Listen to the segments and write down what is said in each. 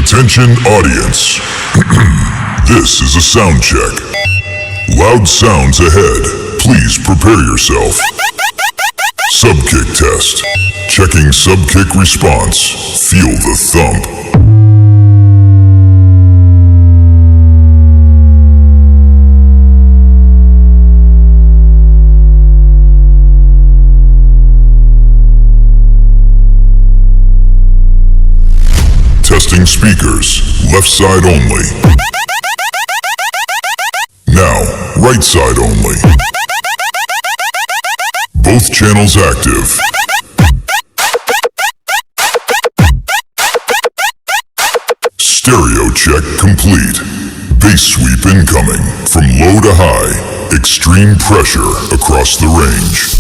Attention audience. This is a sound check. Loud sounds ahead. Please prepare yourself. Subkick test. Checking subkick response. Feel the thump. Testing speakers, left side only. Now, right side only. Both channels active. Stereo check complete. Bass sweep incoming. From low to high, extreme pressure across the range.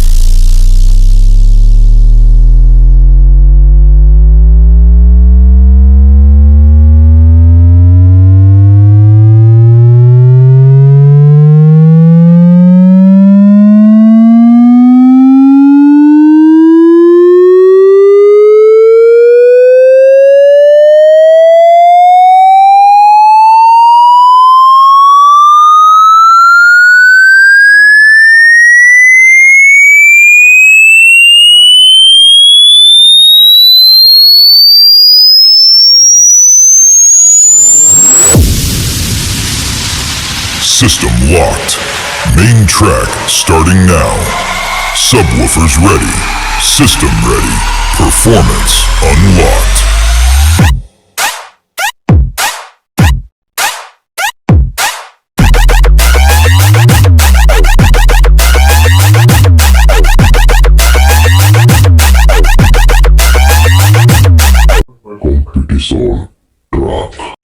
System locked. Main track starting now. Subwoofers ready. System ready. Performance unlocked. Competition track.